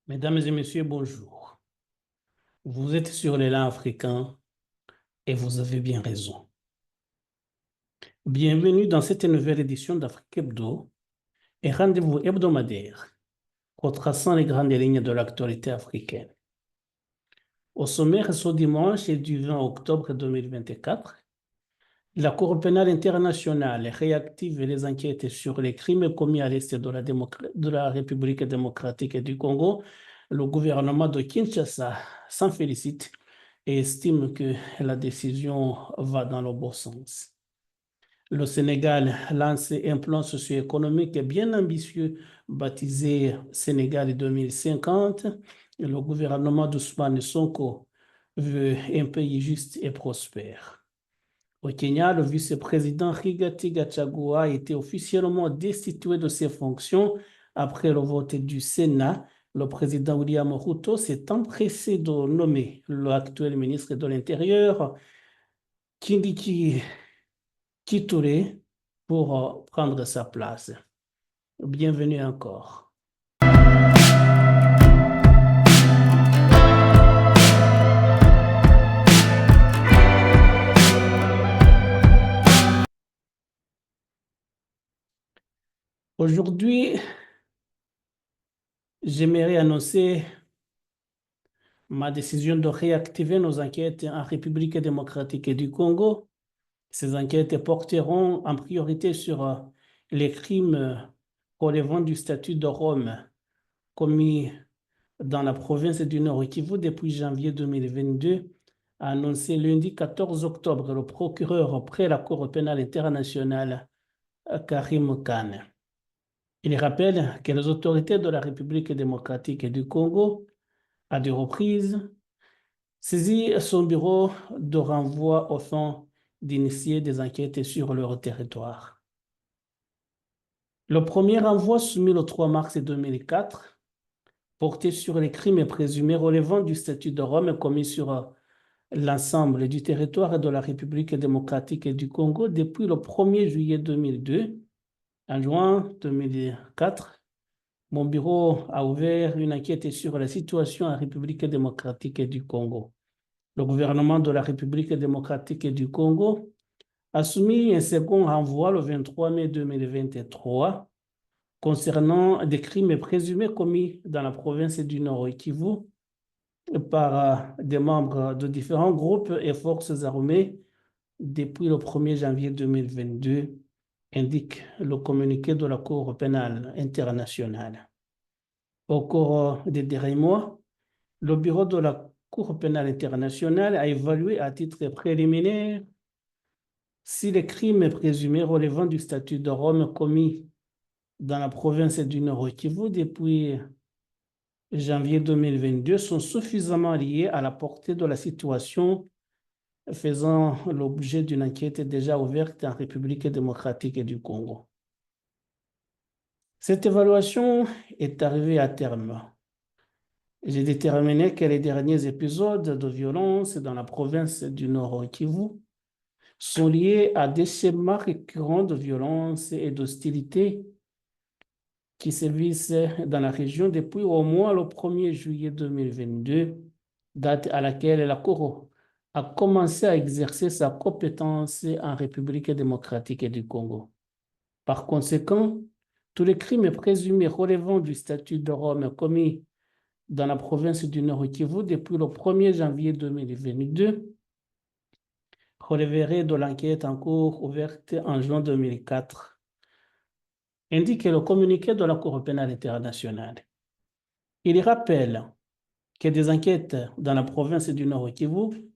Mesdames et messieurs, bonjour. Vous êtes sur l'élan africain et vous avez bien raison. Bienvenue dans cette nouvelle édition d'Afrique Hebdo et rendez-vous hebdomadaire retraçant les grandes lignes de l'actualité africaine. Au sommaire, ce dimanche et du 20 octobre 2024, la Cour pénale internationale réactive les enquêtes sur les crimes commis à l'est de la République démocratique du Congo. Le gouvernement de Kinshasa s'en félicite et estime que la décision va dans le bon sens. Le Sénégal lance un plan socio-économique bien ambitieux baptisé Sénégal 2050. Le gouvernement d'Ousmane Sonko veut un pays juste et prospère. Au Kenya, le vice-président Rigathi Gachagua a été officiellement destitué de ses fonctions après le vote du Sénat. Le président William Ruto s'est empressé de nommer l'actuel ministre de l'Intérieur, Kindiki Kithure, pour prendre sa place. Bienvenue encore. Aujourd'hui, j'aimerais annoncer ma décision de réactiver nos enquêtes en République démocratique du Congo. Ces enquêtes porteront en priorité sur les crimes relevant du statut de Rome commis dans la province du Nord Kivu depuis janvier 2022, a annoncé lundi 14 octobre le procureur près la Cour pénale internationale Karim Khan. Il rappelle que les autorités de la République démocratique du Congo, à deux reprises, saisi son bureau de renvoi au fond d'initier des enquêtes sur leur territoire. Le premier renvoi soumis le 3 mars 2004 portait sur les crimes présumés relevant du statut de Rome commis sur l'ensemble du territoire de la République démocratique du Congo depuis le 1er juillet 2002. En juin 2004, mon bureau a ouvert une enquête sur la situation en République démocratique du Congo. Le gouvernement de la République démocratique du Congo a soumis un second renvoi le 23 mai 2023 concernant des crimes présumés commis dans la province du Nord Kivu par des membres de différents groupes et forces armées depuis le 1er janvier 2022, indique le communiqué de la Cour pénale internationale. Au cours des derniers mois, le bureau de la Cour pénale internationale a évalué à titre préliminaire si les crimes présumés relevant du statut de Rome commis dans la province du Nord Kivu depuis janvier 2022 sont suffisamment liés à la portée de la situation faisant l'objet d'une enquête déjà ouverte en République démocratique du Congo. Cette évaluation est arrivée à terme. J'ai déterminé que les derniers épisodes de violence dans la province du Nord Kivu sont liés à des schémas récurrents de violence et d'hostilité qui sévissent dans la région depuis au moins le 1er juillet 2022, date à laquelle la Cour a commencé à exercer sa compétence en République démocratique du Congo. Par conséquent, tous les crimes présumés relevant du statut de Rome commis dans la province du Nord Kivu depuis le 1er janvier 2022 relèveraient de l'enquête en cours ouverte en juin 2004, indique le communiqué de la Cour pénale internationale. Il rappelle que des enquêtes dans la province du Nord Kivu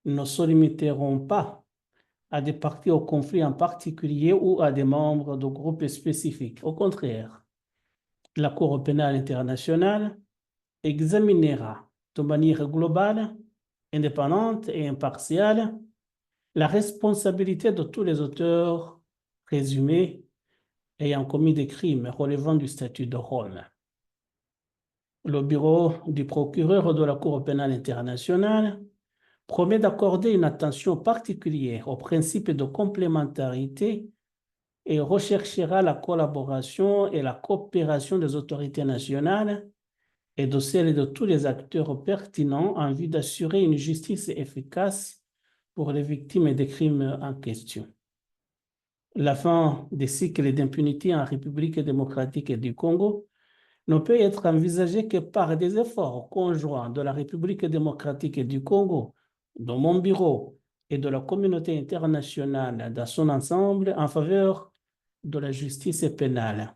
ne se limiteront pas à des parties au conflit en particulier ou à des membres de groupes spécifiques. Au contraire, la Cour pénale internationale examinera de manière globale, indépendante et impartiale la responsabilité de tous les auteurs présumés ayant commis des crimes relevant du statut de Rome. Le bureau du procureur de la Cour pénale internationale promet d'accorder une attention particulière aux principes de complémentarité et recherchera la collaboration et la coopération des autorités nationales et de celle de tous les acteurs pertinents en vue d'assurer une justice efficace pour les victimes des crimes en question. La fin des cycles d'impunité en République démocratique du Congo ne peut être envisagée que par des efforts conjoints de la République démocratique du Congo, de mon bureau et de la communauté internationale dans son ensemble en faveur de la justice pénale.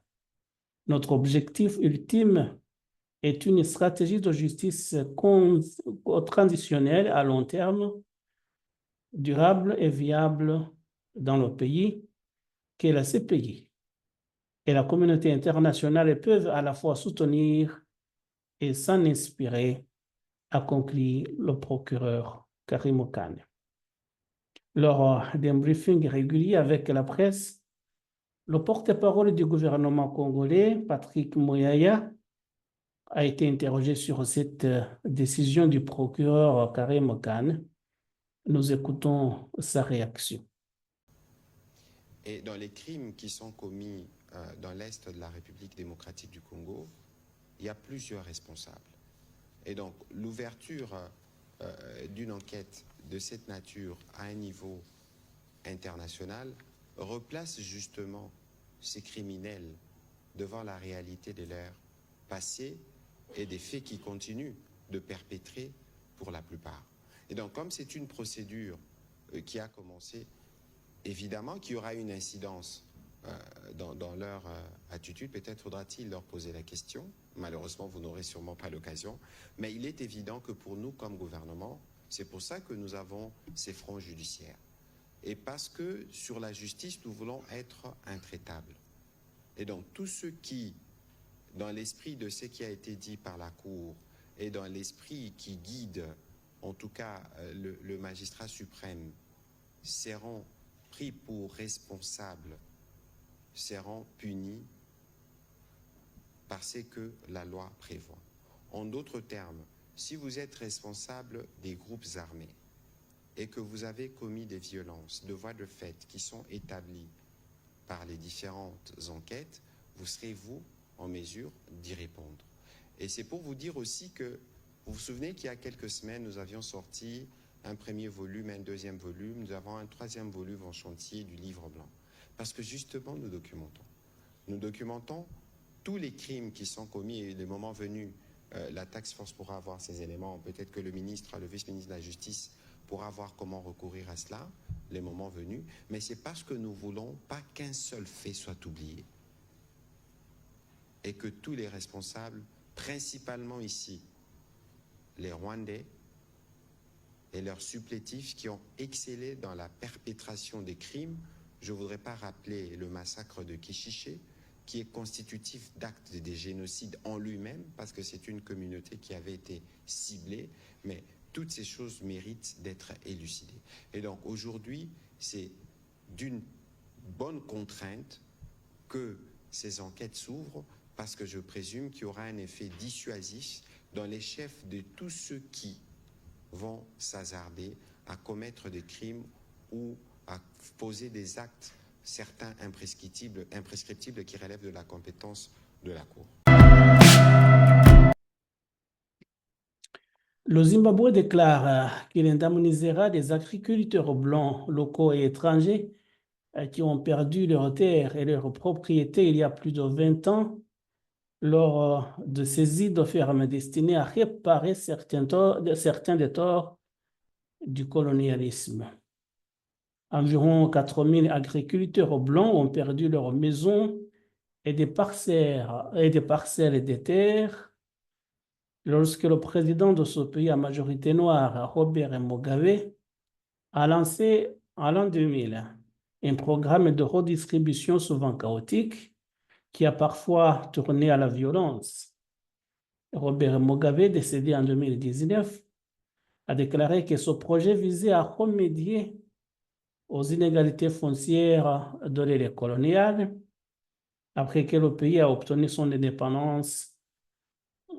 Notre objectif ultime est une stratégie de justice transitionnelle à long terme, durable et viable dans le pays, qu'est la CPI. Et la communauté internationale peuvent à la fois soutenir et s'en inspirer, a conclu le procureur Karim Kane. Lors d'un briefing régulier avec la presse, le porte-parole du gouvernement congolais, Patrick Mouyaya, a été interrogé sur cette décision du procureur Karim Kane. Nous écoutons sa réaction. Et dans les crimes qui sont commis dans l'Est de la République démocratique du Congo, il y a plusieurs responsables. Et donc, l'ouverture d'une enquête de cette nature à un niveau international replace justement ces criminels devant la réalité de leur passé et des faits qui continuent de perpétrer pour la plupart. Et donc, comme c'est une procédure qui a commencé, évidemment qu'il y aura une incidence dans leur attitude. Peut-être faudra-t-il leur poser la question. Malheureusement, vous n'aurez sûrement pas l'occasion. Mais il est évident que pour nous, comme gouvernement, c'est pour ça que nous avons ces fronts judiciaires. Et parce que sur la justice, nous voulons être intraitables. Et donc, tous ceux qui, dans l'esprit de ce qui a été dit par la Cour et dans l'esprit qui guide, en tout cas, le magistrat suprême, seront pris pour responsables, seront punis par ce que la loi prévoit. En d'autres termes, si vous êtes responsable des groupes armés et que vous avez commis des violences de voies de fait qui sont établies par les différentes enquêtes, vous serez, vous, en mesure d'y répondre. Et c'est pour vous dire aussi que, vous vous souvenez qu'il y a quelques semaines, nous avions sorti un premier volume, un deuxième volume, nous avons un troisième volume en chantier du livre blanc. Parce que justement, nous documentons. Nous documentons tous les crimes qui sont commis et le moment venu, la task force pourra avoir ces éléments. Peut-être que le ministre, le vice-ministre de la Justice pourra voir comment recourir à cela, les moments venus. Mais c'est parce que nous ne voulons pas qu'un seul fait soit oublié. Et que tous les responsables, principalement ici, les Rwandais, et leurs supplétifs qui ont excellé dans la perpétration des crimes. Je ne voudrais pas rappeler le massacre de Kishiché, qui est constitutif d'actes de génocide en lui-même, parce que c'est une communauté qui avait été ciblée, mais toutes ces choses méritent d'être élucidées. Et donc aujourd'hui, c'est d'une bonne contrainte que ces enquêtes s'ouvrent, parce que je présume qu'il y aura un effet dissuasif dans les chefs de tous ceux qui vont s'hasarder à commettre des crimes ou à poser des actes, certains imprescriptibles qui relèvent de la compétence de la Cour. Le Zimbabwe déclare qu'il indemnisera des agriculteurs blancs, locaux et étrangers qui ont perdu leurs terres et leurs propriétés il y a plus de 20 ans lors de saisies de fermes destinées à réparer certains des torts du colonialisme. Environ 4000 agriculteurs blancs ont perdu leurs maisons et des parcelles et des terres lorsque le président de ce pays à majorité noire, Robert Mugabe, a lancé en l'an 2000 un programme de redistribution souvent chaotique qui a parfois tourné à la violence. Robert Mugabe, décédé en 2019, a déclaré que ce projet visait à remédier aux inégalités foncières de l'ère coloniale après que le pays a obtenu son indépendance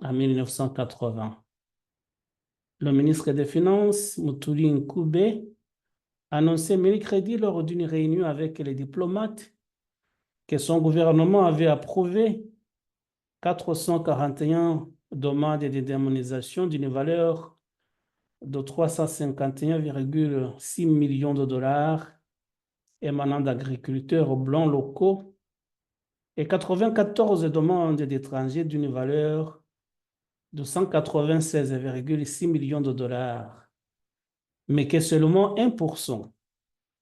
en 1980. Le ministre des Finances, Mutuli Nkoubé, a annoncé mercredi lors d'une réunion avec les diplomates que son gouvernement avait approuvé 441 demande d'indemnisation d'une valeur de 351,6 millions de dollars émanant d'agriculteurs blancs locaux et 94 demandes d'étrangers d'une valeur de 196,6 millions de dollars, mais que seulement 1%,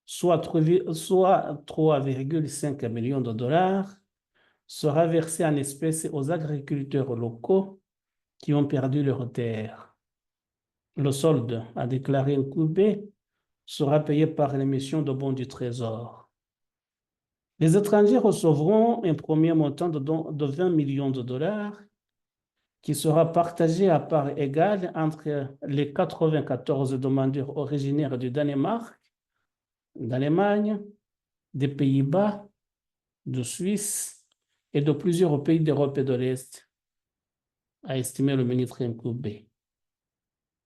soit 3,5 millions de dollars, sera versé en espèces aux agriculteurs locaux qui ont perdu leurs terres. Le solde, a déclaré Nkoubé, sera payé par l'émission de bons du Trésor. Les étrangers recevront un premier montant de 20 millions de dollars qui sera partagé à part égale entre les 94 demandeurs originaires du Danemark, d'Allemagne, des Pays-Bas, de Suisse et de plusieurs pays d'Europe et de l'Est, a estimé le ministre Nkoubé.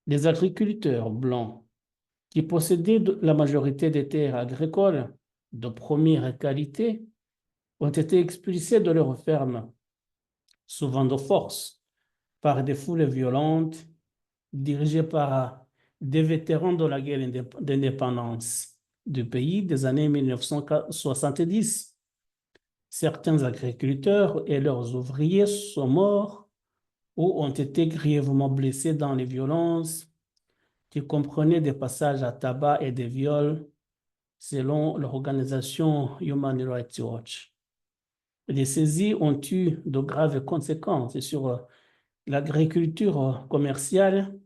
Les agriculteurs blancs qui possédaient la majorité des terres agricoles de première qualité ont été expulsés de leurs fermes, souvent de force, par des foules violentes dirigées par des vétérans de la guerre d'indépendance du pays des années 1970. Certains agriculteurs et leurs ouvriers sont morts ou ont été grièvement blessés dans les violences qui comprenaient des passages à tabac et des viols, selon l'organisation Human Rights Watch. Les saisies ont eu de graves conséquences sur l'agriculture commerciale,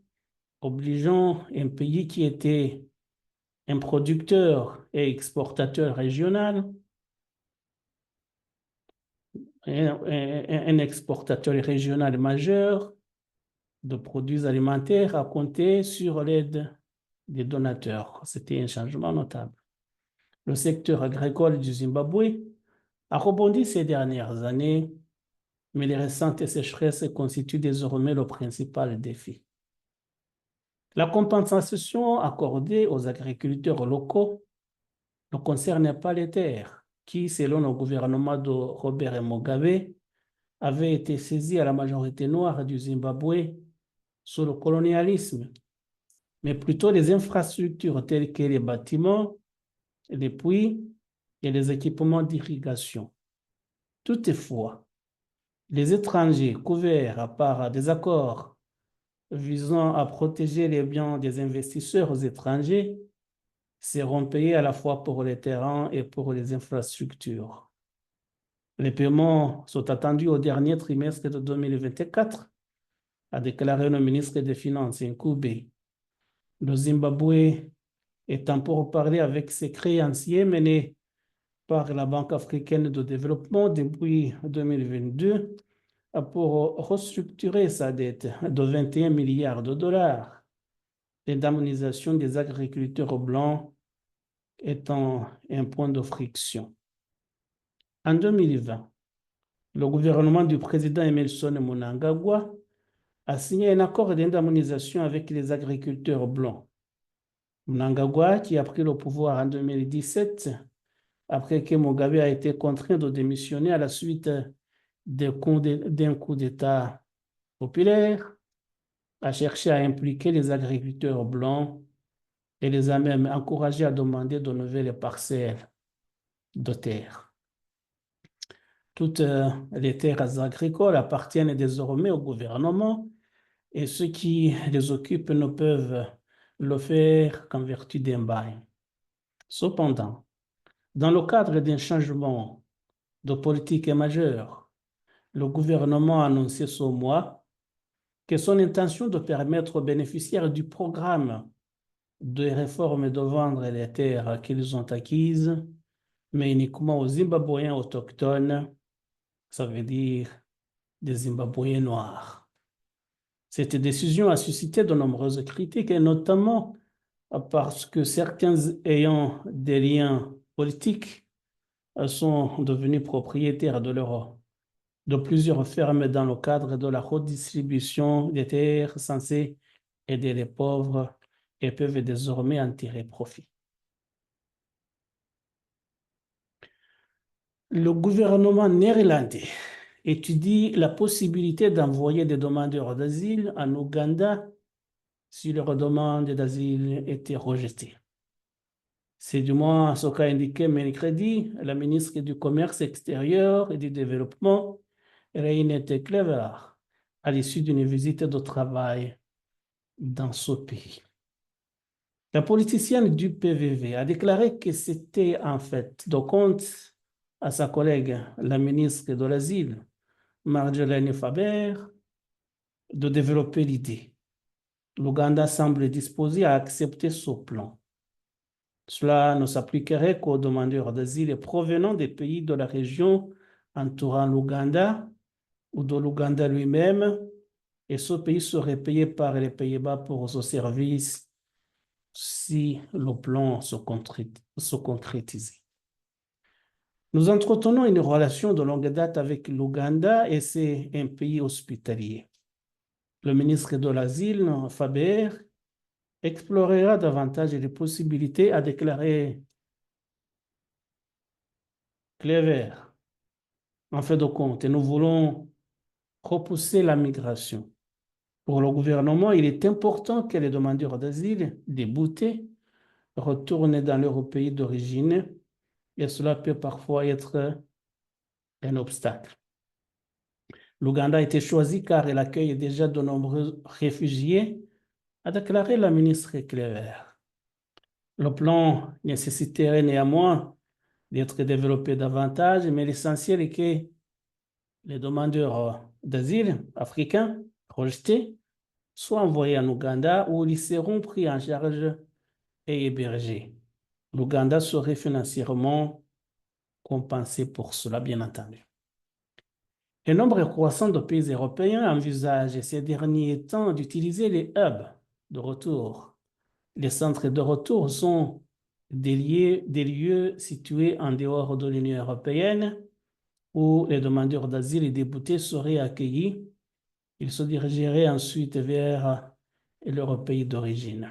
obligeant un pays qui était un producteur et exportateur régional, un exportateur régional majeur de produits alimentaires à compter sur l'aide des donateurs. C'était un changement notable. Le secteur agricole du Zimbabwe a rebondi ces dernières années, mais les récentes sécheresses constituent désormais le principal défi. La compensation accordée aux agriculteurs locaux ne concerne pas les terres qui, selon le gouvernement de Robert Mugabe, avaient été saisies à la majorité noire du Zimbabwe sous le colonialisme, mais plutôt les infrastructures telles que les bâtiments, les puits et les équipements d'irrigation. Toutefois, les étrangers couverts par des accords visant à protéger les biens des investisseurs étrangers seront payés à la fois pour les terrains et pour les infrastructures. Les paiements sont attendus au dernier trimestre de 2024, a déclaré le ministre des Finances, Nkoubé. Le Zimbabwe est en pourparlers avec ses créanciers menés par la Banque africaine de développement depuis 2022 pour restructurer sa dette de 21 milliards de dollars. L'indemnisation des agriculteurs blancs étant un point de friction. En 2020, le gouvernement du président Emmerson Mnangagwa a signé un accord d'indemnisation avec les agriculteurs blancs. Mnangagwa, qui a pris le pouvoir en 2017, après que Mugabe a été contraint de démissionner à la suite d'un coup d'État populaire, a cherché à impliquer les agriculteurs blancs et les a même encouragés à demander de nouvelles parcelles de terre. Toutes les terres agricoles appartiennent désormais au gouvernement et ceux qui les occupent ne peuvent le faire qu'en vertu d'un bail. Cependant, dans le cadre d'un changement de politique majeur, le gouvernement a annoncé ce mois que son intention de permettre aux bénéficiaires du programme de réforme de vendre les terres qu'ils ont acquises, mais uniquement aux Zimbabwéens autochtones, ça veut dire des Zimbabwéens noirs. Cette décision a suscité de nombreuses critiques, et notamment parce que certains ayant des liens politiques sont devenus propriétaires de plusieurs fermes dans le cadre de la redistribution des terres censées aider les pauvres et peuvent désormais en tirer profit. Le gouvernement néerlandais étudie la possibilité d'envoyer des demandeurs d'asile en Ouganda si leur demande d'asile était rejetée. C'est du moins ce qu'a indiqué mercredi la ministre du Commerce extérieur et du Développement, Reinette Clever, à l'issue d'une visite de travail dans ce pays. La politicienne du PVV a déclaré que c'était en fait de compte à sa collègue, la ministre de l'Asile, Marjolaine Faber, de développer l'idée. L'Ouganda semble disposé à accepter ce plan. Cela ne s'appliquerait qu'aux demandeurs d'asile provenant des pays de la région entourant l'Ouganda ou de l'Ouganda lui-même, et ce pays serait payé par les Pays-Bas pour ce service si le plan se concrétisait. Nous entretenons une relation de longue date avec l'Ouganda et c'est un pays hospitalier. Le ministre de l'Asile, Faber, explorera davantage les possibilités, a déclaré Clever. En fait de compte, nous voulons repousser la migration. Pour le gouvernement, il est important que les demandeurs d'asile déboutés retournent dans leur pays d'origine et cela peut parfois être un obstacle. L'Ouganda a été choisi car elle accueille déjà de nombreux réfugiés, a déclaré la ministre Clever. Le plan nécessiterait néanmoins d'être développé davantage, mais l'essentiel est que les demandeurs d'asile africains rejetés soient envoyés en Ouganda où ils seront pris en charge et hébergés. L'Ouganda serait financièrement compensé pour cela, bien entendu. Le nombre croissant de pays européens envisagent ces derniers temps d'utiliser les hubs de retour. Les centres de retour sont des lieux situés en dehors de l'Union européenne où les demandeurs d'asile et déboutés seraient accueillis. Ils se dirigeraient ensuite vers leur pays d'origine.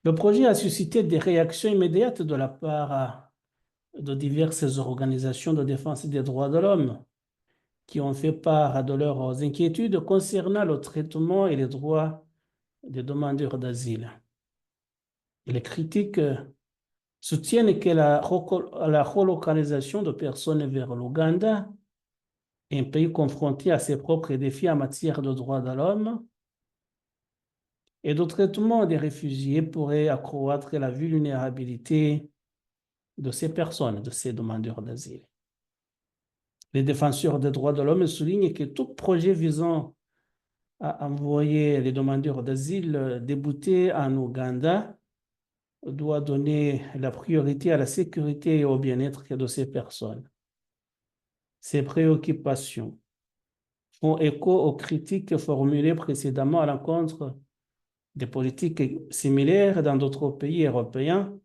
Le projet a suscité des réactions immédiates de la part de diverses organisations de défense des droits de l'homme qui ont fait part de leurs inquiétudes concernant le traitement et les droits des demandeurs d'asile. Les critiques soutiennent que la relocalisation de personnes vers l'Ouganda, un pays confronté à ses propres défis en matière de droits de l'homme et de traitement des réfugiés, pourrait accroître la vulnérabilité de ces personnes, de ces demandeurs d'asile. Les défenseurs des droits de l'homme soulignent que tout projet visant à envoyer les demandeurs d'asile déboutés en Ouganda doit donner la priorité à la sécurité et au bien-être de ces personnes. Ces préoccupations font écho aux critiques formulées précédemment à l'encontre des politiques similaires dans d'autres pays européens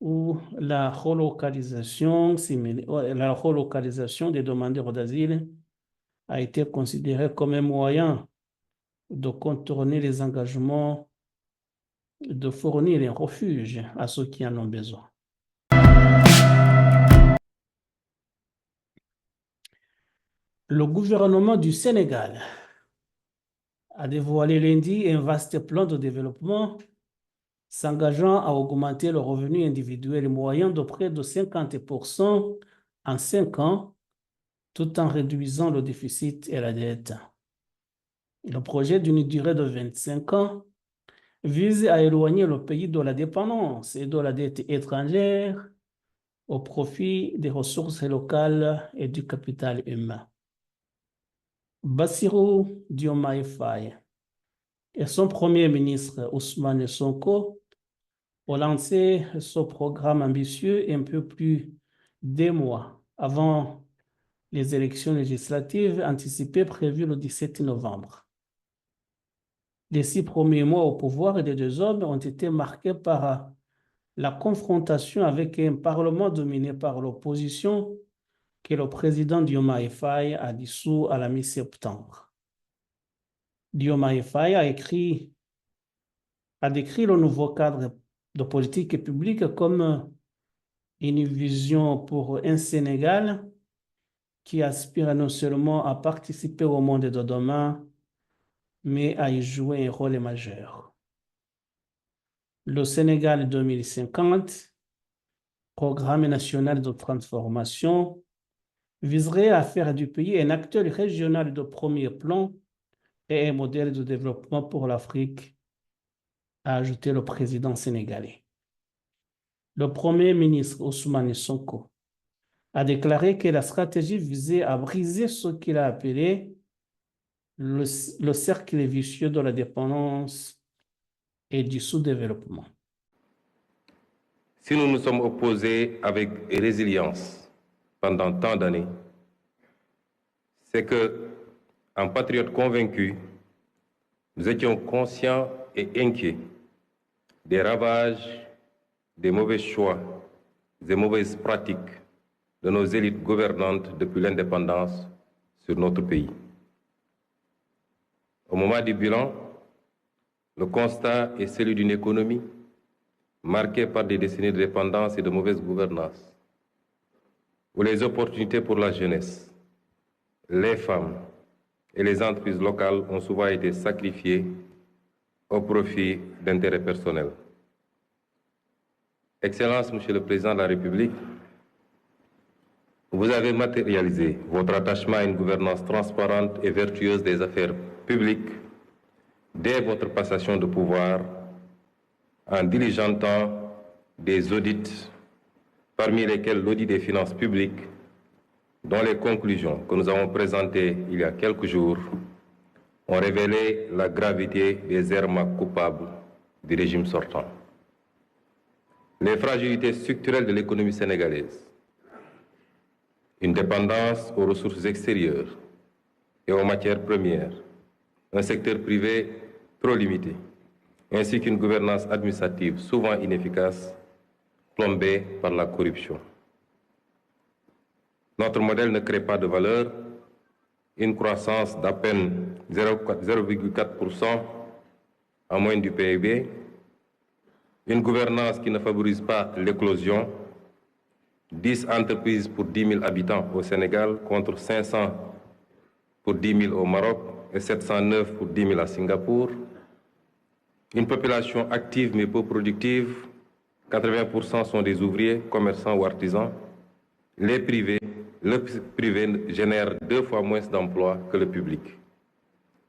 où la relocalisation des demandeurs d'asile a été considérée comme un moyen de contourner les engagements de fournir un refuge à ceux qui en ont besoin. Le gouvernement du Sénégal a dévoilé lundi un vaste plan de développement s'engageant à augmenter le revenu individuel moyen de près de 50% en 5 ans, tout en réduisant le déficit et la dette. Le projet d'une durée de 25 ans vise à éloigner le pays de la dépendance et de la dette étrangère au profit des ressources locales et du capital humain. Bassirou Diomaye Faye et son premier ministre Ousmane Sonko ont lancé ce programme ambitieux un peu plus d'1 mois avant les élections législatives anticipées prévues le 17 novembre. Les 6 premiers mois au pouvoir des 2 hommes ont été marqués par la confrontation avec un parlement dominé par l'opposition que le président Diomaye Faye a dissous à la mi-septembre. Diomaye Faye a décrit le nouveau cadre de politique publique comme une vision pour un Sénégal qui aspire non seulement à participer au monde de demain, mais à y jouer un rôle majeur. Le Sénégal 2050, Programme national de transformation, viserait à faire du pays un acteur régional de premier plan et un modèle de développement pour l'Afrique, a ajouté le président sénégalais. Le Premier ministre Ousmane Sonko a déclaré que la stratégie visait à briser ce qu'il a appelé le cercle vicieux de la dépendance et du sous-développement. Si nous nous sommes opposés avec résilience pendant tant d'années, c'est que, en patriotes convaincus, nous étions conscients et inquiets des ravages, des mauvais choix, des mauvaises pratiques de nos élites gouvernantes depuis l'indépendance sur notre pays. Au moment du bilan, le constat est celui d'une économie marquée par des décennies de dépendance et de mauvaise gouvernance, où les opportunités pour la jeunesse, les femmes et les entreprises locales ont souvent été sacrifiées au profit d'intérêts personnels. Excellence, Monsieur le Président de la République, vous avez matérialisé votre attachement à une gouvernance transparente et vertueuse des affaires publiques dès votre passation de pouvoir en diligentant des audits, parmi lesquels l'audit des finances publiques, dont les conclusions que nous avons présentées il y a quelques jours ont révélé la gravité des errements coupables du régime sortant. Les fragilités structurelles de l'économie sénégalaise, une dépendance aux ressources extérieures et aux matières premières, un secteur privé trop limité, ainsi qu'une gouvernance administrative souvent inefficace, plombée par la corruption. Notre modèle ne crée pas de valeur, une croissance d'à peine 0,4% en moyenne du PIB, une gouvernance qui ne favorise pas l'éclosion, 10 entreprises pour 10 000 habitants au Sénégal contre 500 pour 10 000 au Maroc et 709 pour 10 000 à Singapour, une population active mais peu productive, 80% sont des ouvriers, commerçants ou artisans, le privé génère 2 fois moins d'emplois que le public.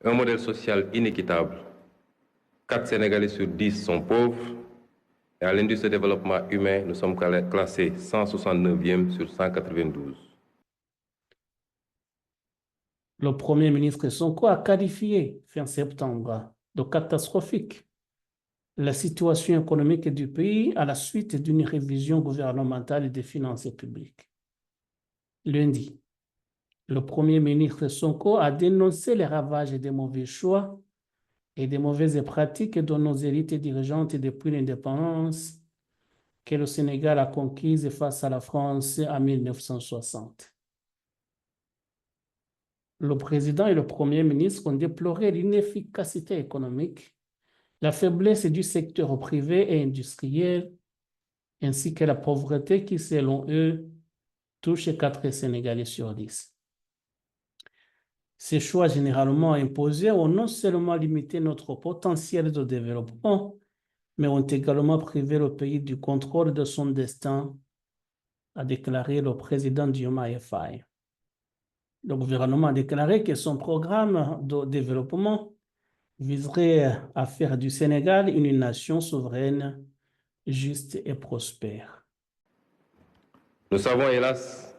Un modèle social inéquitable. 4 Sénégalais sur 10 sont pauvres. Et à l'indice de développement humain, nous sommes classés 169e sur 192. Le Premier ministre Sonko a qualifié fin septembre de catastrophique la situation économique du pays à la suite d'une révision gouvernementale des finances publiques. Lundi, le Premier ministre Sonko a dénoncé les ravages des mauvais choix et des mauvaises pratiques de nos élites dirigeantes depuis l'indépendance que le Sénégal a conquise face à la France en 1960. Le président et le Premier ministre ont déploré l'inefficacité économique, la faiblesse du secteur privé et industriel, ainsi que la pauvreté qui, selon eux, touche 4 Sénégalais sur 10. Ces choix généralement imposés ont non seulement limité notre potentiel de développement, mais ont également privé le pays du contrôle de son destin, a déclaré le président Diomaye Faye. Le gouvernement a déclaré que son programme de développement viserait à faire du Sénégal une nation souveraine, juste et prospère. Nous savons, hélas,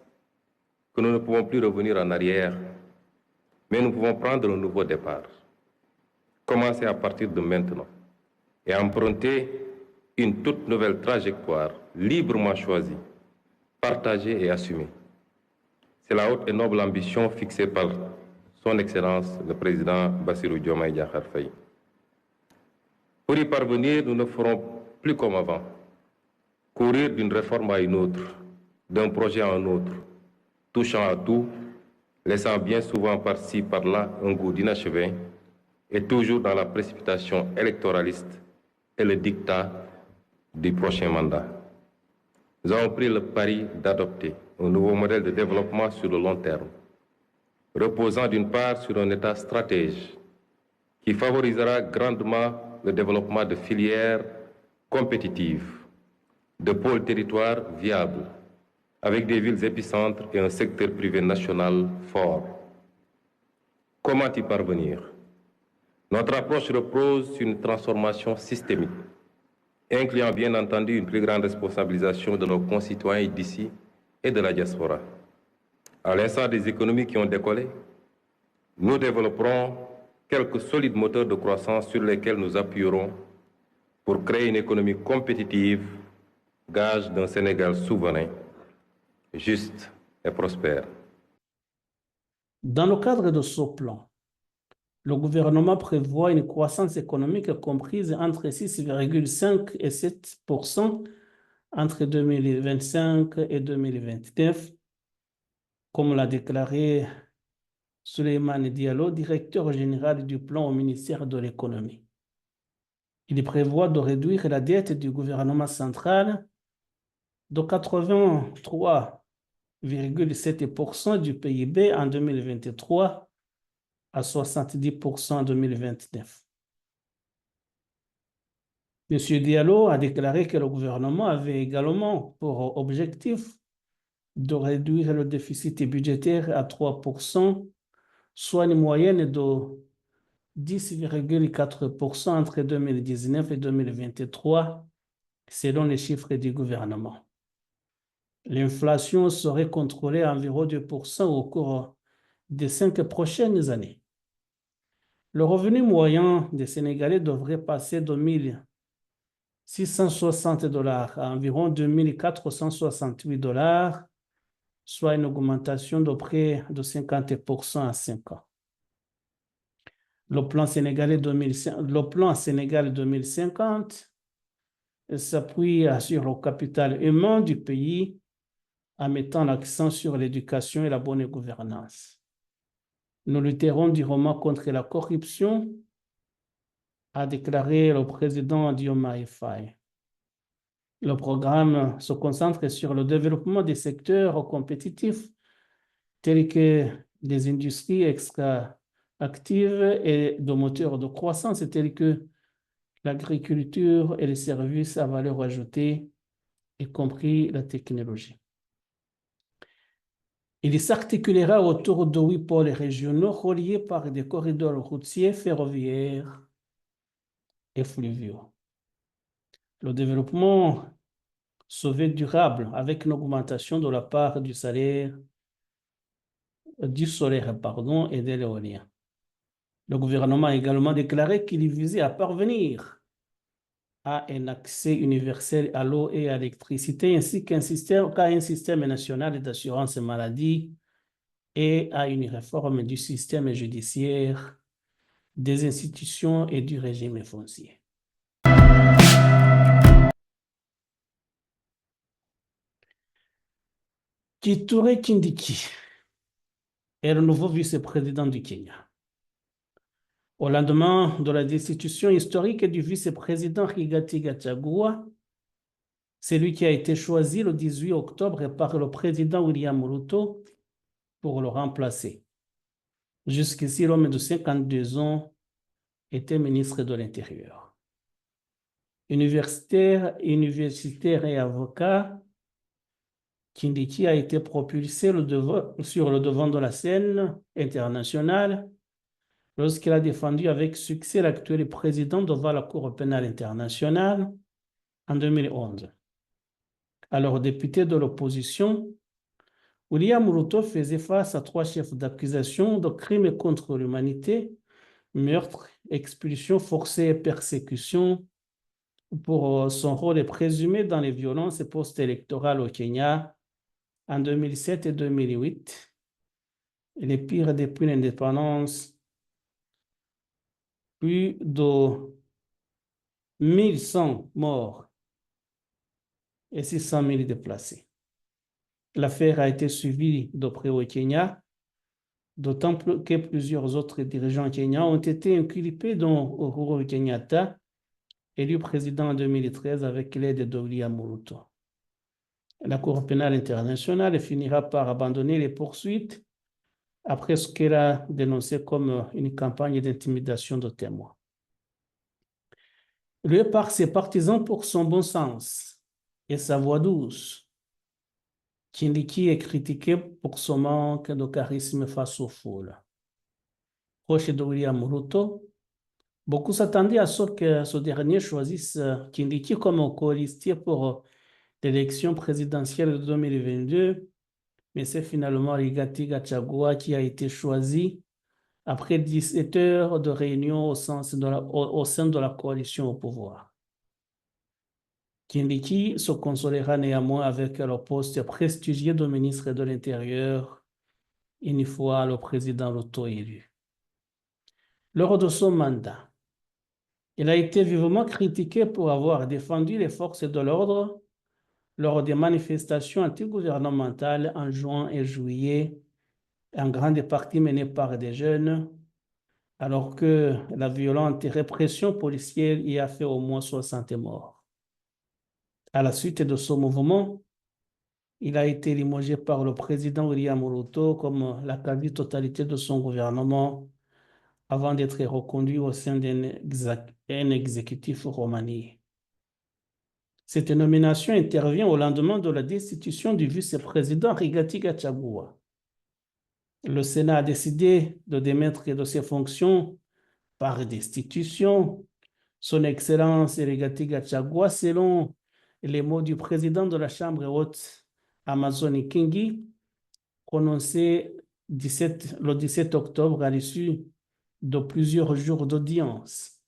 que nous ne pouvons plus revenir en arrière, mais nous pouvons prendre un nouveau départ. Commencer à partir de maintenant et emprunter une toute nouvelle trajectoire librement choisie, partagée et assumée. C'est la haute et noble ambition fixée par son Excellence le Président Bassirou Diomaye Diakhar Faye. Pour y parvenir, nous ne ferons plus comme avant, courir d'une réforme à une autre, d'un projet à un autre, touchant à tout, laissant bien souvent par-ci, par-là un goût d'inachevé, et toujours dans la précipitation électoraliste et le diktat du prochain mandat. Nous avons pris le pari d'adopter un nouveau modèle de développement sur le long terme, reposant d'une part sur un État stratège qui favorisera grandement le développement de filières compétitives, de pôles territoires viables, avec des villes épicentres et un secteur privé national fort. Comment y parvenir? Notre approche repose sur une transformation systémique, incluant bien entendu une plus grande responsabilisation de nos concitoyens d'ici et de la diaspora. À l'instar des économies qui ont décollé, nous développerons quelques solides moteurs de croissance sur lesquels nous appuierons pour créer une économie compétitive, gage d'un Sénégal souverain, juste et prospère. Dans le cadre de ce plan, le gouvernement prévoit une croissance économique comprise entre 6,5 et 7% entre 2025 et 2029, comme l'a déclaré Souleymane Diallo, directeur général du plan au ministère de l'Économie. Il prévoit de réduire la dette du gouvernement central de 83,7% du PIB en 2023 à 70% en 2029. M. Diallo a déclaré que le gouvernement avait également pour objectif de réduire le déficit budgétaire à 3%, soit une moyenne de 10,4% entre 2019 et 2023, selon les chiffres du gouvernement. L'inflation serait contrôlée à environ 2% au cours des 5 prochaines années. Le revenu moyen des Sénégalais devrait passer de 1 660 $ à environ 2 468 $, soit une augmentation de près de 50% en 5 ans. Le plan Sénégal 2050 s'appuie sur le capital humain du pays en mettant l'accent sur l'éducation et la bonne gouvernance. Nous lutterons durement contre la corruption, a déclaré le président Diomaye Faye. Le programme se concentre sur le développement des secteurs compétitifs tels que les industries extractives et de moteurs de croissance tels que l'agriculture et les services à valeur ajoutée, y compris la technologie. Il s'articulera autour de 8 pôles régionaux reliés par des corridors routiers, ferroviaires et fluviaux. Le développement se veut durable avec une augmentation de la part du solaire et de l'éolien. Le gouvernement a également déclaré qu'il visait à parvenir à un accès universel à l'eau et à l'électricité, ainsi qu'à un système national d'assurance maladie et à une réforme du système judiciaire, des institutions et du régime foncier. Kithure Kindiki est le nouveau vice-président du Kenya. Au lendemain de la destitution historique du vice-président Rigathi Gachagua, c'est lui qui a été choisi le 18 octobre par le président William Ruto pour le remplacer. Jusqu'ici, l'homme de 52 ans était ministre de l'Intérieur. Universitaire et avocat, Kindiki a été propulsé sur le devant de la scène internationale lorsqu'il a défendu avec succès l'actuel président devant la Cour pénale internationale en 2011. Alors député de l'opposition, William Ruto faisait face à 3 chefs d'accusation de crimes contre l'humanité, meurtre, expulsion forcée et persécution pour son rôle présumé dans les violences post-électorales au Kenya en 2007 et 2008, les pires depuis l'indépendance. Plus de 1100 morts et 600 000 déplacés. L'affaire a été suivie de près au Kenya, d'autant que plusieurs autres dirigeants kenyans ont été inculpés, dont Uhuru Kenyatta, élu président en 2013 avec l'aide de William Ruto. La Cour pénale internationale finira par abandonner les poursuites après ce qu'elle a dénoncé comme une campagne d'intimidation de témoins. Lui, par ses partisans pour son bon sens et sa voix douce, Kindiki est critiqué pour son manque de charisme face aux foules. Proche de William Ruto, beaucoup s'attendaient à ce que ce dernier choisisse Kindiki comme colistier pour l'élection présidentielle de 2022, mais c'est finalement Rigathi Gachagua qui a été choisi après 17 heures de réunion au sein de la coalition au pouvoir. Kindiki se consolera néanmoins avec le poste prestigieux de ministre de l'Intérieur une fois le président Ruto élu. Lors de son mandat, il a été vivement critiqué pour avoir défendu les forces de l'ordre lors des manifestations antigouvernementales en juin et juillet, en grande partie menées par des jeunes, alors que la violente répression policière y a fait au moins 60 morts. À la suite de ce mouvement, il a été limogé par le président William Ruto comme la quasi-totalité de son gouvernement avant d'être reconduit au sein d'un exécutif remanié. Cette nomination intervient au lendemain de la destitution du vice-président Rigathi Gachagua. Le Sénat a décidé de démettre de ses fonctions par destitution son Excellence Rigathi Gachagua, selon les mots du président de la Chambre haute, Amazonie Kingi, prononcés le 17 octobre à l'issue de plusieurs jours d'audience.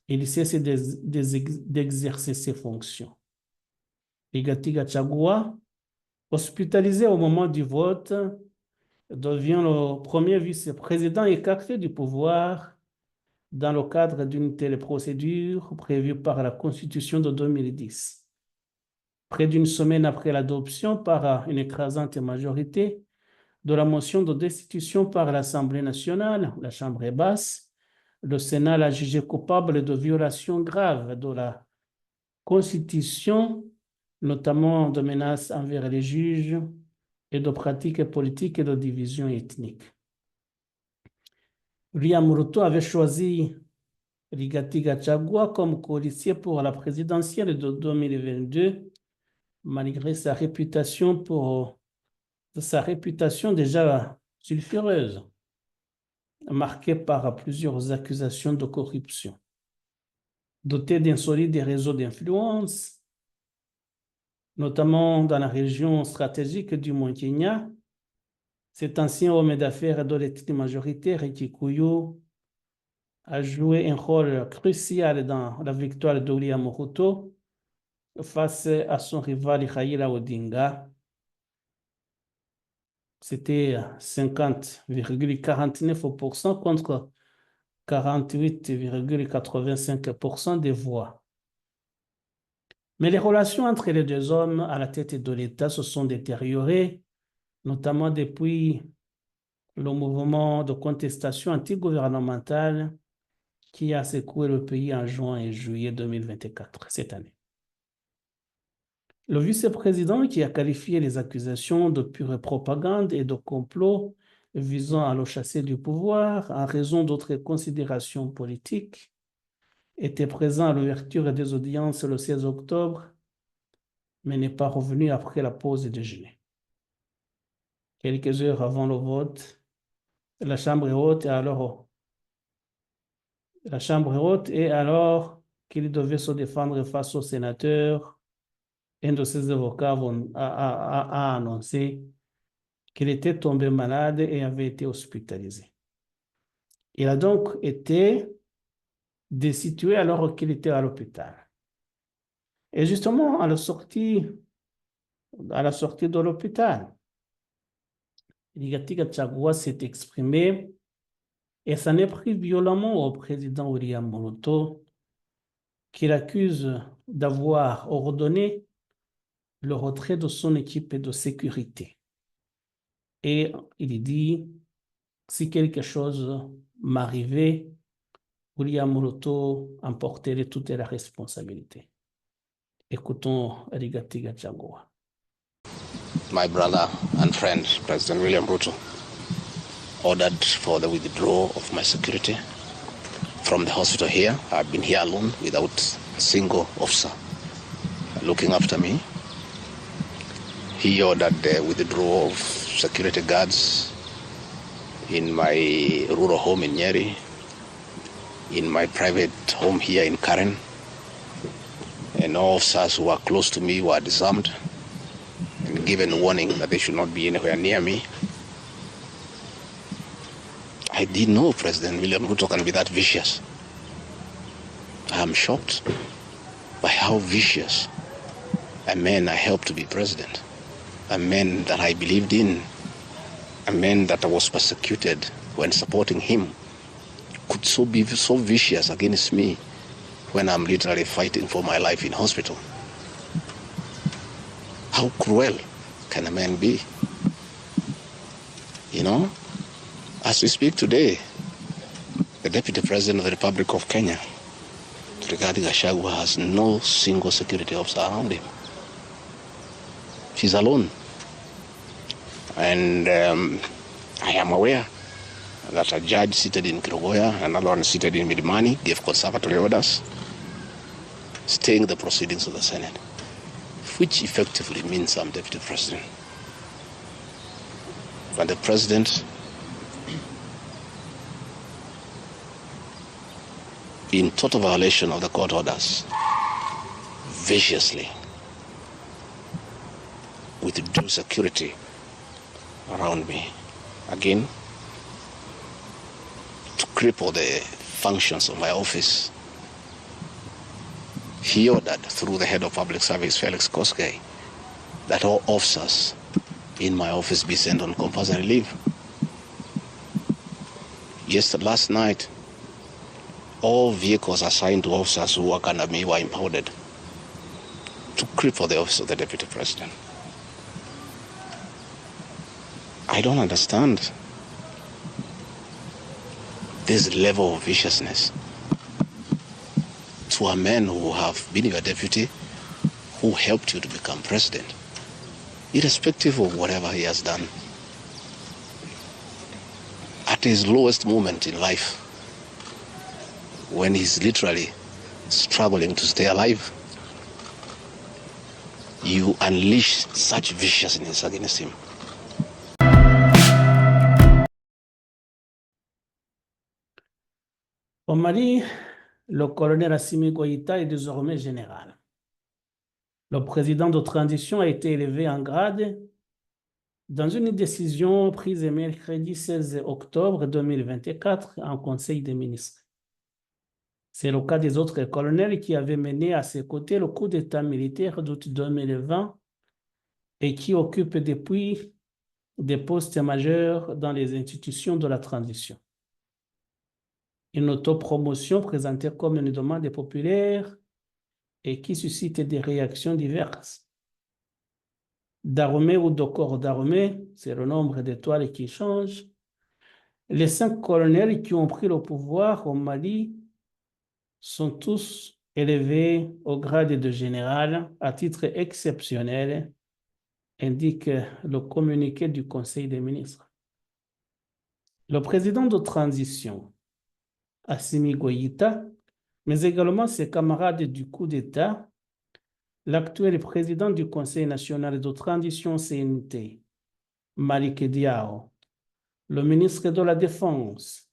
Il cesse d'exercer ses fonctions. Rigathi Gachagua, hospitalisé au moment du vote, devient le premier vice-président écarté du pouvoir dans le cadre d'une telle procédure prévue par la Constitution de 2010. Près d'une semaine après l'adoption par une écrasante majorité de la motion de destitution par l'Assemblée nationale, la Chambre basse, le Sénat l'a jugé coupable de violations graves de la Constitution, notamment de menaces envers les juges et de pratiques politiques et de division ethnique. William Ruto avait choisi Rigathi Gachagua comme colistier pour la présidentielle de 2022, malgré sa réputation déjà sulfureuse, marquée par plusieurs accusations de corruption. Doté d'un solide réseau d'influence, notamment dans la région stratégique du Mont-Kenya, cet ancien homme d'affaires de l'ethnie majoritaire Kikuyu a joué un rôle crucial dans la victoire de William Ruto face à son rival Raila Odinga. C'était 50,49% contre 48,85% des voix. Mais les relations entre les deux hommes à la tête de l'État se sont détériorées, notamment depuis le mouvement de contestation antigouvernementale qui a secoué le pays en juin et juillet 2024, cette année. Le vice-président qui a qualifié les accusations de pure propagande et de complot visant à le chasser du pouvoir en raison d'autres considérations politiques était présent à l'ouverture des audiences le 16 octobre, mais n'est pas revenu après la pause déjeuner. Quelques heures avant le vote, la Chambre haute est alors qu'il devait se défendre face aux sénateurs. Un de ses avocats a annoncé qu'il était tombé malade et avait été hospitalisé. Il a donc été destitué alors qu'il était à l'hôpital. Et justement, à la sortie de l'hôpital, Rigathi Gachagua s'est exprimé et s'en est pris violemment au président William Ruto, qu'il accuse d'avoir ordonné le retrait de son équipe de sécurité. Et il dit, si quelque chose m'arrivait, William Ruto en porterait toute la responsabilité. Écoutons Rigathi Gachagua. my brother and friend, President William Ruto, ordered for the withdrawal of my security from the hospital here. I've been here alone without a single officer looking after me. He ordered the withdrawal of security guards in my rural home in Nyeri, in my private home here in Karen, and all officers who are close to me were disarmed and given warning that they should not be anywhere near me. I didn't know President William Ruto can be that vicious. I am shocked by how vicious a man I helped to be president, a man that I believed in, a man that I was persecuted when supporting him, could be so vicious against me when I'm literally fighting for my life in hospital. How cruel can a man be? You know, as we speak today, the Deputy President of the Republic of Kenya, Rigathi Gachagua, has no single security officer around him. She's alone. And I am aware that a judge seated in Kirogoya, another one seated in Midimani, gave conservatory orders staying the proceedings of the Senate, which effectively means I'm Deputy President. But the President, in total violation of the court orders, viciously withdrew security around me. Again, to cripple the functions of my office. He ordered through the head of public service, Felix Koskei, that all officers in my office be sent on compulsory leave. Last night, all vehicles assigned to officers who work under me were impounded to cripple the office of the Deputy President. I don't understand this level of viciousness to a man who have been your deputy, who helped you to become president, irrespective of whatever he has done. At his lowest moment in life, when he's literally struggling to stay alive, you unleash such viciousness against him. Au Mali, le colonel Assimi Goïta est désormais général. Le président de transition a été élevé en grade dans une décision prise mercredi 16 octobre 2024 en Conseil des ministres. C'est le cas des autres colonels qui avaient mené à ses côtés le coup d'État militaire d'août 2020 et qui occupent depuis des postes majeurs dans les institutions de la transition. Une autopromotion présentée comme une demande populaire et qui suscite des réactions diverses. D'armée ou de corps d'armée, c'est le nombre d'étoiles qui change. Les 5 colonels qui ont pris le pouvoir au Mali sont tous élevés au grade de général à titre exceptionnel, indique le communiqué du Conseil des ministres. Le président de transition, Assimi Goïta, mais également ses camarades du coup d'État, l'actuel président du Conseil national de transition CNT, Malick Diao, le ministre de la Défense,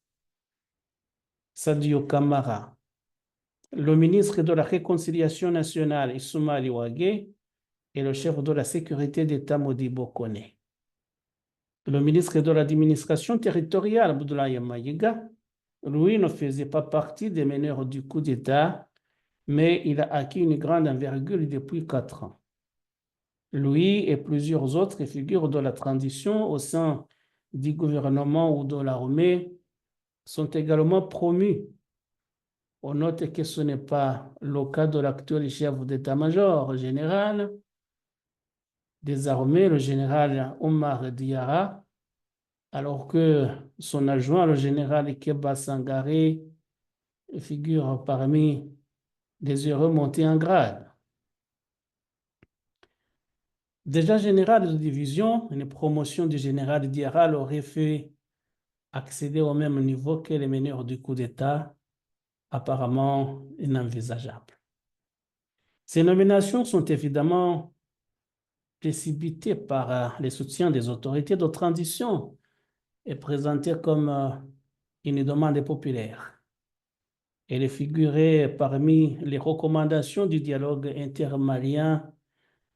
Sadio Kamara, le ministre de la Réconciliation nationale, Issoumali Ouagé, et le chef de la sécurité d'État, Modibo Kone. Le ministre de l'administration territoriale, Abdoulaye Maïga, lui ne faisait pas partie des meneurs du coup d'État, mais il a acquis une grande envergure depuis 4 ans. Lui et plusieurs autres figures de la transition au sein du gouvernement ou de l'armée sont également promus. On note que ce n'est pas le cas de l'actuel chef d'état-major général des armées, le général Omar Diarra, alors que son adjoint, le général Keba Sangaré, figure parmi les heureux montés en grade. Déjà général de division, une promotion du général Diarra aurait fait accéder au même niveau que les meneurs du coup d'État, apparemment inenvisageable. Ces nominations sont évidemment précipitées par les soutiens des autorités de transition et présentées comme une demande populaire. Elle figurait parmi les recommandations du dialogue intermalien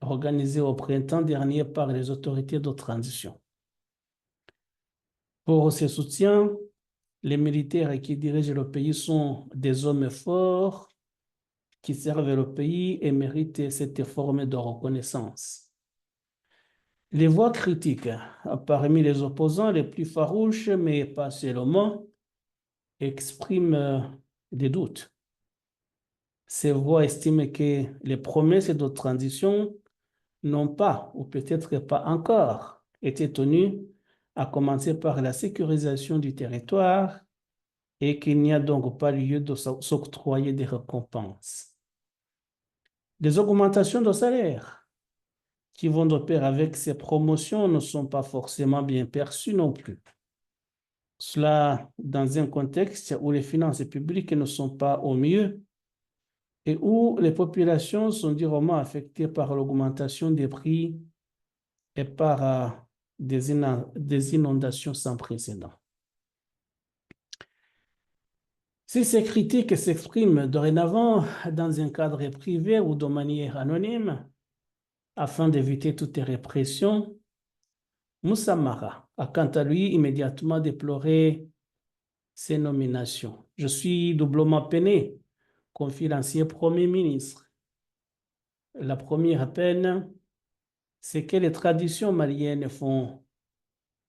organisé au printemps dernier par les autorités de transition. Pour ces soutiens, les militaires qui dirigent le pays sont des hommes forts qui servent le pays et méritent cette forme de reconnaissance. Les voix critiques parmi les opposants les plus farouches, mais pas seulement, expriment des doutes. Ces voix estiment que les promesses de transition n'ont pas, ou peut-être pas encore, été tenues, à commencer par la sécurisation du territoire, et qu'il n'y a donc pas lieu de s'octroyer des récompenses. Les augmentations de salaire qui vont de pair avec ces promotions ne sont pas forcément bien perçues non plus. Cela dans un contexte où les finances publiques ne sont pas au mieux et où les populations sont durement affectées par l'augmentation des prix et par des inondations sans précédent. Si ces critiques s'expriment dorénavant dans un cadre privé ou de manière anonyme, afin d'éviter toute répression, Moussa Mara a quant à lui immédiatement déploré ces nominations. Je suis doublement peiné, confie l'ancien Premier ministre. La première peine, c'est que les traditions maliennes font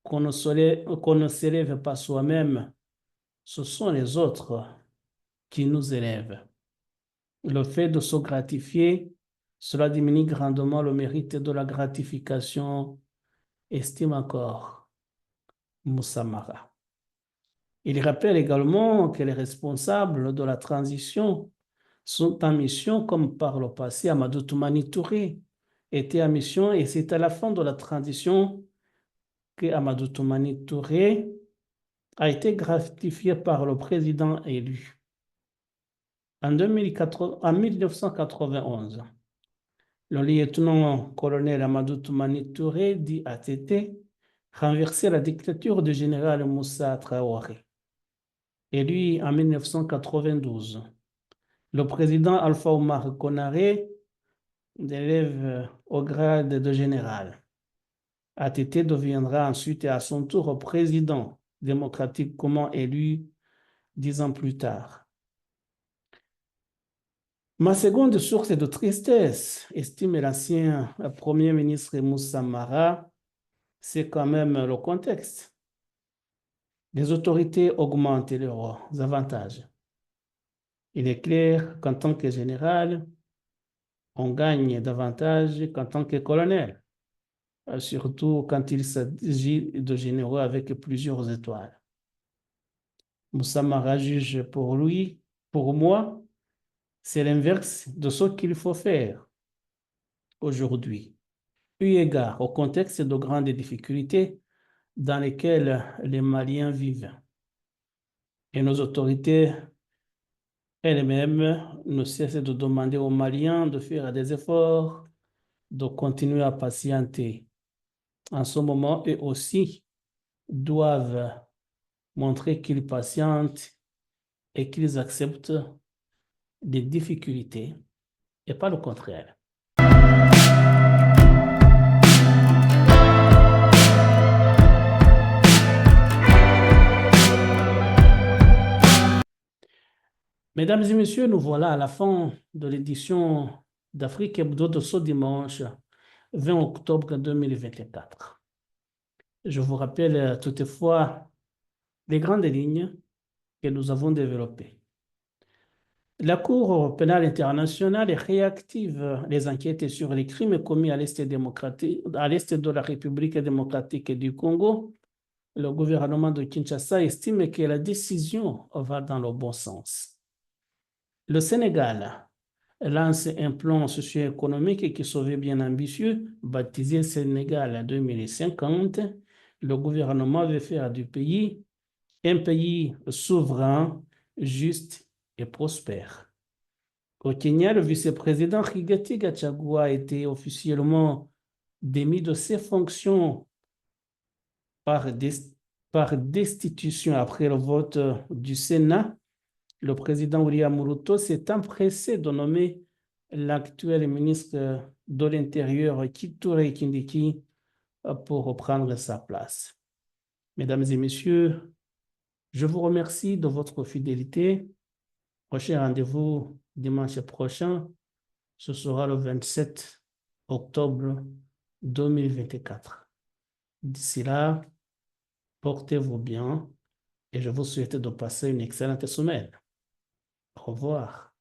qu'on ne s'élève pas soi-même, ce sont les autres qui nous élèvent. Le fait de se gratifier, cela diminue grandement le mérite de la gratification, estime encore Moussa Mara. Il rappelle également que les responsables de la transition sont en mission, comme par le passé Amadou Toumani Touré était en mission, et c'est à la fin de la transition que Amadou Toumani Touré a été gratifié par le président élu. En 1991, le lieutenant-colonel Amadou Toumani Touré, dit ATT, renversait la dictature du général Moussa Traoré. Élu en 1992, le président Alpha Oumar Konaré l'élève au grade de général. ATT deviendra ensuite à son tour président démocratiquement élu 10 ans plus tard. Ma seconde source de tristesse, estime l'ancien Premier ministre Moussa Mara, c'est quand même le contexte. Les autorités augmentent leurs avantages. Il est clair qu'en tant que général, on gagne davantage qu'en tant que colonel, surtout quand il s'agit de généraux avec plusieurs étoiles. Moussa Mara juge pour moi, c'est l'inverse de ce qu'il faut faire aujourd'hui, eu égard au contexte de grandes difficultés dans lesquelles les Maliens vivent. Et nos autorités elles-mêmes ne cessent de demander aux Maliens de faire des efforts, de continuer à patienter. En ce moment, eux aussi doivent montrer qu'ils patientent et qu'ils acceptent des difficultés et pas le contraire. Mesdames et messieurs, nous voilà à la fin de l'édition d'Afrique Hebdo de ce dimanche 20 octobre 2024. Je vous rappelle toutefois les grandes lignes que nous avons développées. La Cour pénale internationale réactive les enquêtes sur les crimes commis à l'Est de la République démocratique du Congo. Le gouvernement de Kinshasa estime que la décision va dans le bon sens. Le Sénégal lance un plan socio-économique qui se veut bien ambitieux, baptisé Sénégal en 2050. Le gouvernement veut faire du pays un pays souverain, juste et prospère. Au Kenya, le vice-président Rigathi Gachagua a été officiellement démis de ses fonctions par destitution après le vote du Sénat. Le président William Ruto s'est empressé de nommer l'actuel ministre de l'Intérieur, Kithure Kindiki, pour reprendre sa place. Mesdames et messieurs, je vous remercie de votre fidélité. Prochain rendez-vous dimanche prochain, ce sera le 27 octobre 2024. D'ici là, portez-vous bien et je vous souhaite de passer une excellente semaine. Au revoir.